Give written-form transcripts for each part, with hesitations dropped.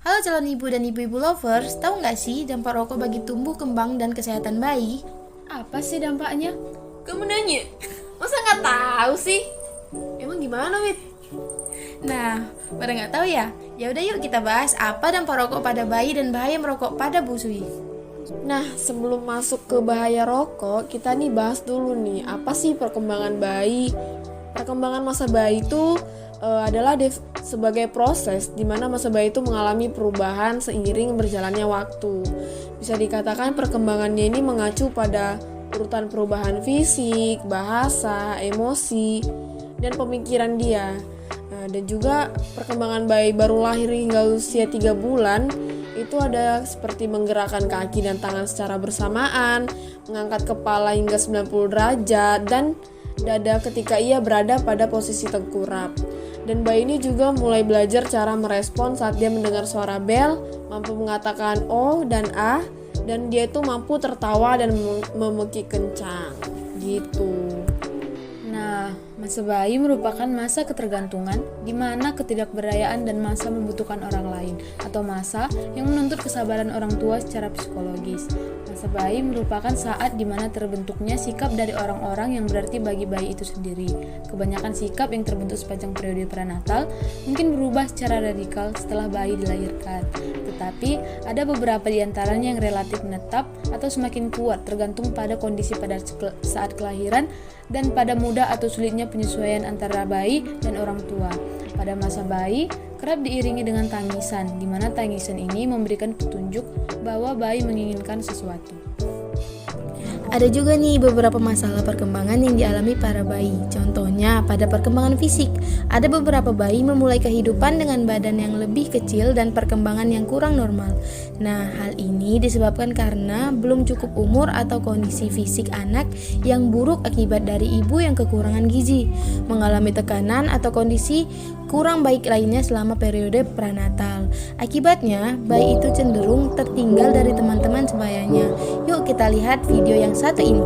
Halo calon ibu dan ibu-ibu lovers, tahu nggak sih dampak rokok bagi tumbuh kembang dan kesehatan bayi? Apa sih dampaknya? Kamu nanya? Masa nggak tahu sih? Emang gimana, Wit? Nah, pada nggak tahu ya? Ya udah yuk kita bahas apa dampak rokok pada bayi dan bahaya merokok pada busui. Nah, sebelum masuk ke bahaya rokok, kita nih bahas dulu nih, apa sih perkembangan bayi? Perkembangan masa bayi itu adalah sebagai proses di mana masa bayi itu mengalami perubahan seiring berjalannya waktu. Bisa dikatakan perkembangannya ini mengacu pada urutan perubahan fisik, bahasa, emosi, dan pemikiran dia. Dan juga perkembangan bayi baru lahir hingga usia 3 bulan itu ada seperti menggerakkan kaki dan tangan secara bersamaan, mengangkat kepala hingga 90 derajat, dan dada ketika ia berada pada posisi tengkurap. Dan bayi ini juga mulai belajar cara merespon saat dia mendengar suara bel, mampu mengatakan O dan A, dan dia itu mampu tertawa dan memekik kencang gitu. Nah, masa bayi merupakan masa ketergantungan di mana ketidakberdayaan dan masa membutuhkan orang lain atau masa yang menuntut kesabaran orang tua secara psikologis. Masa bayi merupakan saat di mana terbentuknya sikap dari orang-orang yang berarti bagi bayi itu sendiri. Kebanyakan sikap yang terbentuk sepanjang periode prenatal mungkin berubah secara radikal setelah bayi dilahirkan. Tetapi ada beberapa di antaranya yang relatif menetap atau semakin kuat tergantung pada kondisi pada saat kelahiran dan pada mudah atau sulitnya penyesuaian antara bayi dan orang tua. Pada masa bayi, kerap diiringi dengan tangisan, di mana tangisan ini memberikan petunjuk bahwa bayi menginginkan sesuatu. Ada juga nih beberapa masalah perkembangan yang dialami para bayi. Contohnya pada perkembangan fisik, ada beberapa bayi memulai kehidupan dengan badan yang lebih kecil dan perkembangan yang kurang normal. Nah, hal ini disebabkan karena belum cukup umur atau kondisi fisik anak yang buruk akibat dari ibu yang kekurangan gizi, mengalami tekanan atau kondisi kurang baik lainnya selama periode prenatal. Akibatnya, bayi itu cenderung tertinggal dari teman-teman sebayanya. Yuk kita lihat video yang satu ini.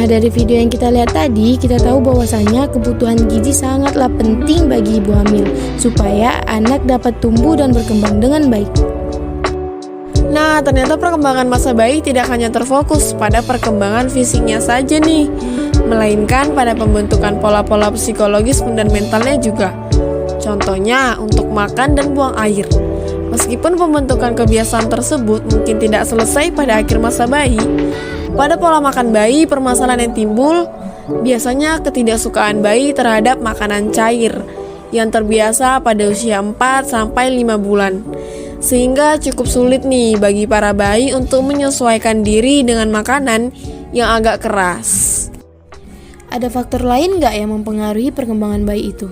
Dari video yang kita lihat tadi, kita tahu bahwasanya kebutuhan gizi sangatlah penting bagi ibu hamil supaya anak dapat tumbuh dan berkembang dengan baik. Nah, ternyata perkembangan masa bayi tidak hanya terfokus pada perkembangan fisiknya saja nih, melainkan pada pembentukan pola-pola psikologis dan mentalnya juga. Contohnya untuk makan dan buang air. Meskipun pembentukan kebiasaan tersebut mungkin tidak selesai pada akhir masa bayi, pada pola makan bayi, permasalahan yang timbul biasanya ketidaksukaan bayi terhadap makanan cair yang terbiasa pada usia 4-5 bulan. Sehingga cukup sulit nih bagi para bayi untuk menyesuaikan diri dengan makanan yang agak keras. Ada faktor lain nggak yang mempengaruhi perkembangan bayi itu?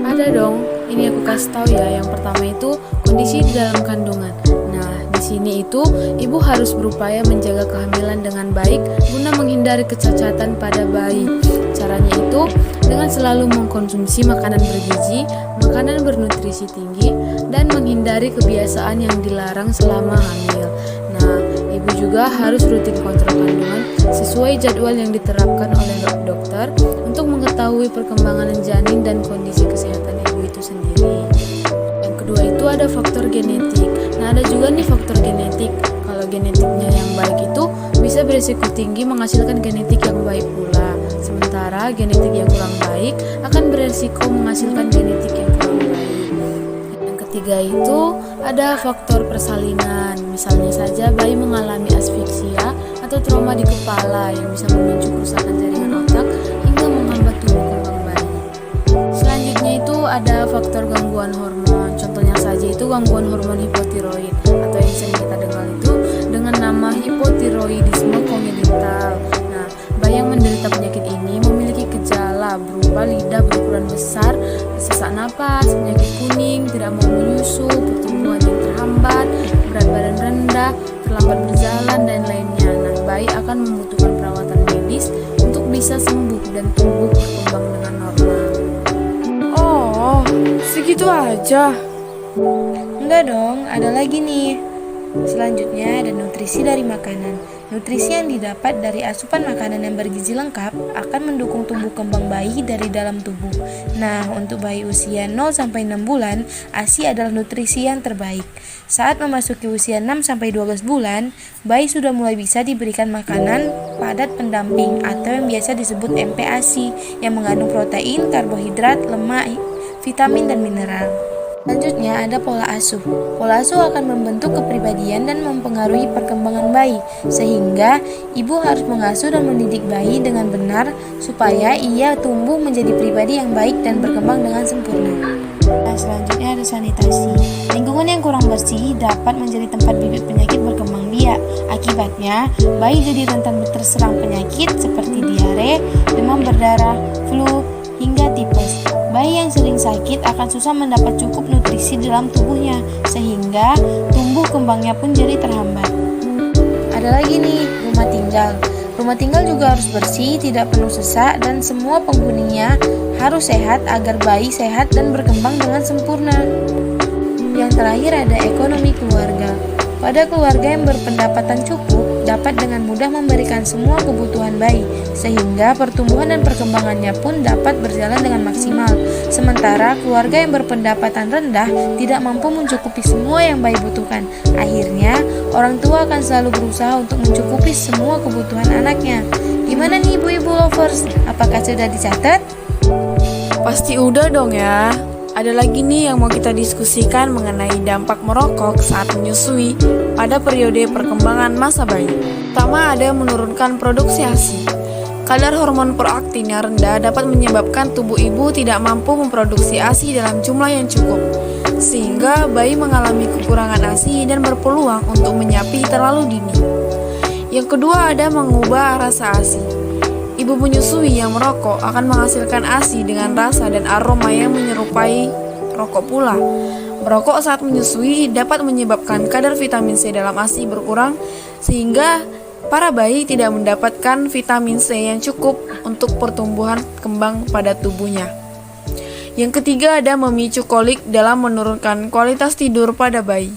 Ada dong, ini aku kasih tahu ya. Yang pertama itu kondisi di dalam kandungan. Nah, di sini itu, ibu harus berupaya menjaga kehamilan dengan baik guna menghindari kecacatan pada bayi. Caranya itu dengan selalu mengkonsumsi makanan bergizi, makanan bernutrisi tinggi, dan menghindari kebiasaan yang dilarang selama hamil. Nah, ibu juga harus rutin kontrol kandungan sesuai jadwal yang diterapkan oleh dokter untuk mengetahui perkembangan janin dan kondisi kesehatan ibu itu sendiri. Yang kedua itu ada faktor genetik. Nah, ada juga nih faktor genetik. Kalau genetiknya yang baik itu bisa berisiko tinggi menghasilkan genetik yang baik pula. Sementara genetik yang kurang baik akan berisiko menghasilkan genetik yang kurang baik. Yang ketiga itu ada faktor persalinan. Misalnya saja bayi mengalami asfiksia atau trauma di kepala yang bisa memicu kerusakan jaringan otak hingga menghambat tumbuh kembang bayi. Selanjutnya itu ada faktor gangguan hormon. Contohnya saja itu gangguan hormon hipotiroid atau yang sering kita dengar itu dengan nama hipotiroidisme kongenital. Nah, bayi yang menderita penyakit ini memiliki gejala berupa lidah berukuran besar, sesak napas, penyakit kuning, tidak mau menyusu, pertumbuhan yang terhambat, berat badan rendah, terlambat berjalan, dan lainnya. Nah, bayi akan membutuhkan perawatan medis untuk bisa sembuh dan tumbuh berkembang dengan normal. Oh, segitu aja. Enggak dong, ada lagi nih. Selanjutnya ada nutrisi dari makanan. Nutrisi yang didapat dari asupan makanan yang bergizi lengkap akan mendukung tumbuh kembang bayi dari dalam tubuh. Nah, untuk bayi usia 0-6 bulan, ASI adalah nutrisi yang terbaik. Saat memasuki usia 6-12 bulan, bayi sudah mulai bisa diberikan makanan padat pendamping atau yang biasa disebut MPASI yang mengandung protein, karbohidrat, lemak, vitamin, dan mineral. Selanjutnya ada pola asuh. Pola asuh akan membentuk kepribadian dan mempengaruhi perkembangan bayi, sehingga ibu harus mengasuh dan mendidik bayi dengan benar supaya ia tumbuh menjadi pribadi yang baik dan berkembang dengan sempurna. Nah, selanjutnya ada sanitasi. Lingkungan yang kurang bersih dapat menjadi tempat bibit penyakit berkembang biak. Akibatnya, bayi jadi rentan terserang penyakit seperti diare, demam berdarah, flu, hingga tipes. Bayi yang sering sakit akan susah mendapat cukup nutrisi dalam tubuhnya, sehingga tumbuh kembangnya pun jadi terhambat. Ada lagi nih, rumah tinggal. Rumah tinggal juga harus bersih, tidak penuh sesak, dan semua penghuninya harus sehat agar bayi sehat dan berkembang dengan sempurna. Yang terakhir ada ekonomi keluarga. Pada keluarga yang berpendapatan cukup, dapat dengan mudah memberikan semua kebutuhan bayi, sehingga pertumbuhan dan perkembangannya pun dapat berjalan dengan maksimal. Sementara keluarga yang berpendapatan rendah tidak mampu mencukupi semua yang bayi butuhkan. Akhirnya, orang tua akan selalu berusaha untuk mencukupi semua kebutuhan anaknya. Gimana nih ibu-ibu lovers? Apakah sudah dicatat? Pasti udah dong ya. Ada lagi nih yang mau kita diskusikan mengenai dampak merokok saat menyusui pada periode perkembangan masa bayi. Pertama, ada yang menurunkan produksi ASI. Kadar hormon proaktin yang rendah dapat menyebabkan tubuh ibu tidak mampu memproduksi ASI dalam jumlah yang cukup, sehingga bayi mengalami kekurangan ASI dan berpeluang untuk menyapi terlalu dini. Yang kedua, ada mengubah rasa ASI. Ibu menyusui yang merokok akan menghasilkan ASI dengan rasa dan aroma yang menyerupai rokok pula. Merokok saat menyusui dapat menyebabkan kadar vitamin C dalam ASI berkurang, sehingga para bayi tidak mendapatkan vitamin C yang cukup untuk pertumbuhan kembang pada tubuhnya. Yang ketiga ada memicu kolik dalam menurunkan kualitas tidur pada bayi.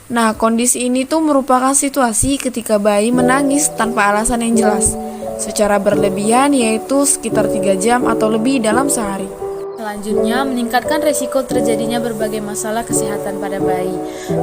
Nah, kondisi ini tuh merupakan situasi ketika bayi menangis tanpa alasan yang jelas secara berlebihan, yaitu sekitar 3 jam atau lebih dalam sehari. Selanjutnya, meningkatkan resiko terjadinya berbagai masalah kesehatan pada bayi.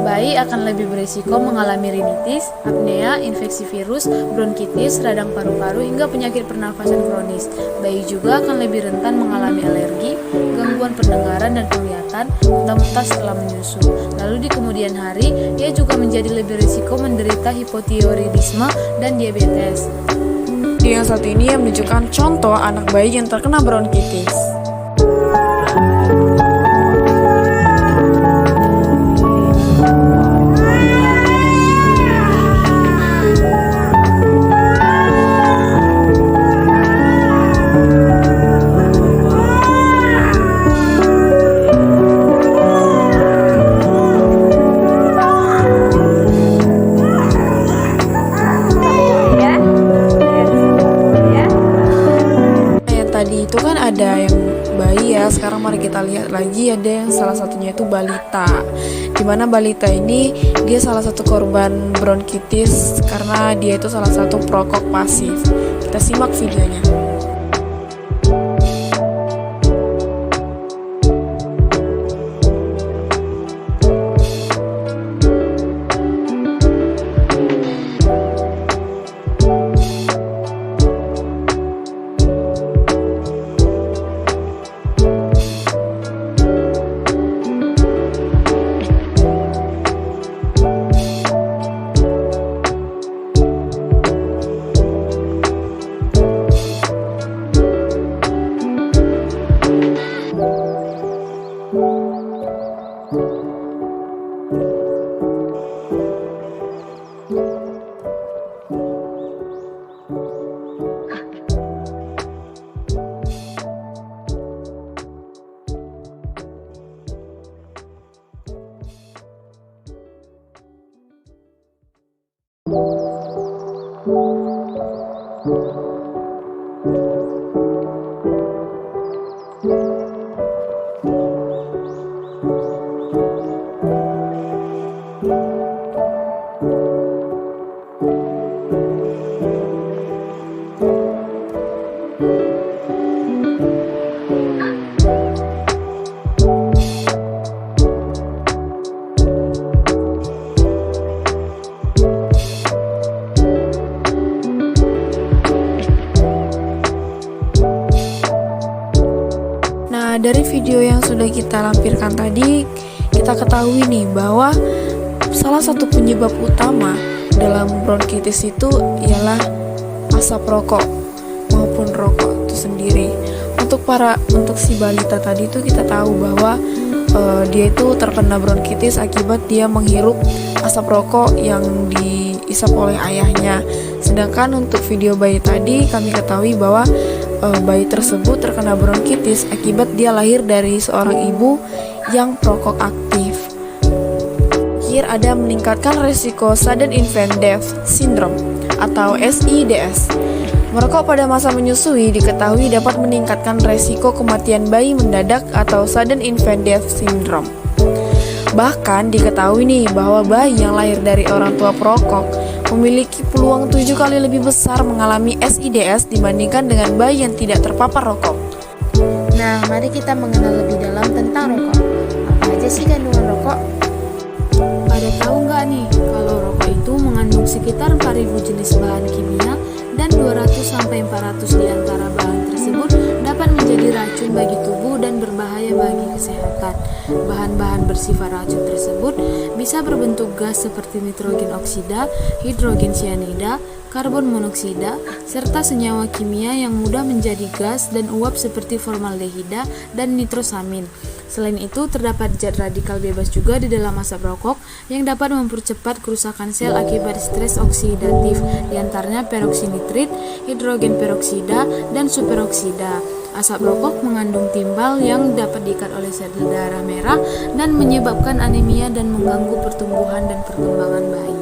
Bayi akan lebih berisiko mengalami rinitis, apnea, infeksi virus, bronkitis, radang paru-paru, hingga penyakit pernafasan kronis. Bayi juga akan lebih rentan mengalami alergi, gangguan pendengaran dan penglihatan, muntah-muntah setelah menyusu. Lalu di kemudian hari, ia juga menjadi lebih risiko menderita hipotiroidisme dan diabetes. Yang satu ini yang menunjukkan contoh anak bayi yang terkena bronkitis. tadi itu kan ada yang bayi ya, sekarang mari kita lihat lagi ada yang salah satunya itu balita. Dimana balita ini dia salah satu korban bronkitis karena dia itu salah satu perokok pasif. Kita simak videonya. Dari video yang sudah kita lampirkan tadi, kita ketahui nih bahwa salah satu penyebab utama dalam bronkitis itu ialah asap rokok maupun rokok itu sendiri. Untuk si balita tadi itu kita tahu bahwa dia itu terkena bronkitis akibat dia menghirup asap rokok yang diisap oleh ayahnya. Sedangkan untuk video bayi tadi kami ketahui bahwa bayi tersebut terkena bronkitis akibat dia lahir dari seorang ibu yang perokok aktif. Terakhir ada meningkatkan risiko sudden infant death syndrome atau SIDS. Merokok pada masa menyusui diketahui dapat meningkatkan risiko kematian bayi mendadak atau sudden infant death syndrome. Bahkan diketahui nih bahwa bayi yang lahir dari orang tua perokok memiliki peluang 7 kali lebih besar mengalami SIDS dibandingkan dengan bayi yang tidak terpapar rokok. Nah, mari kita mengenal lebih dalam tentang rokok. Apa aja sih kandungan rokok? Pada tahu nggak nih kalau rokok itu mengandung sekitar 4.000 jenis bahan kimia dan 200-400 di antara bahan tersebut dapat menjadi racun bagi tubuh dan berbahaya bagi kesehatan. Bahan-bahan bersifat racun tersebut bisa berbentuk gas seperti nitrogen oksida, hidrogen cyanida, karbon monoksida, serta senyawa kimia yang mudah menjadi gas dan uap seperti formaldehida dan nitrosamin. Selain itu, terdapat zat radikal bebas juga di dalam asap rokok yang dapat mempercepat kerusakan sel akibat stres oksidatif, diantaranya peroksinitrit, hidrogen peroksida, dan superoksida. Asap rokok mengandung timbal yang dapat diikat oleh sel darah merah dan menyebabkan anemia dan mengganggu pertumbuhan dan perkembangan bayi.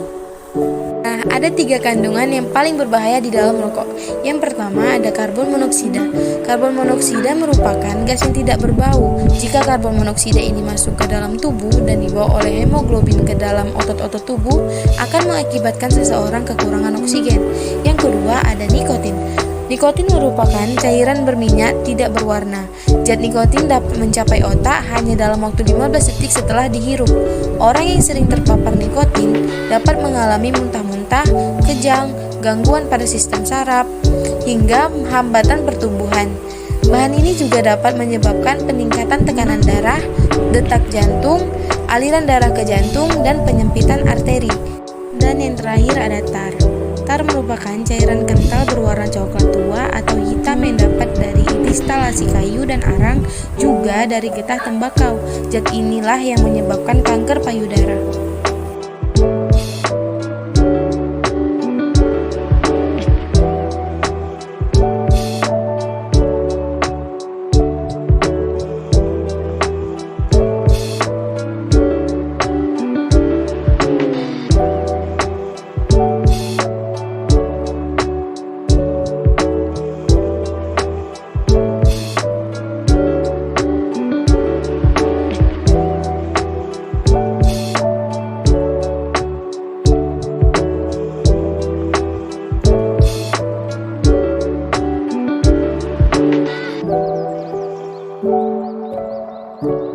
Nah, ada 3 kandungan yang paling berbahaya di dalam rokok. Yang pertama ada karbon monoksida. Karbon monoksida merupakan gas yang tidak berbau. Jika karbon monoksida ini masuk ke dalam tubuh dan dibawa oleh hemoglobin ke dalam otot-otot tubuh, akan mengakibatkan seseorang kekurangan oksigen. Yang kedua ada nikotin. Nikotin merupakan cairan berminyak tidak berwarna. Zat nikotin dapat mencapai otak hanya dalam waktu 15 detik setelah dihirup. Orang yang sering terpapar nikotin dapat mengalami muntah-muntah, kejang, gangguan pada sistem saraf, hingga hambatan pertumbuhan. Bahan ini juga dapat menyebabkan peningkatan tekanan darah, detak jantung, aliran darah ke jantung, dan penyempitan arteri. Dan yang terakhir ada tar. Tar merupakan cairan kental berwarna coklat tua atau hitam yang dapat dari kristalasi kayu dan arang, juga dari getah tembakau. Zat inilah yang menyebabkan kanker payudara. Dadah.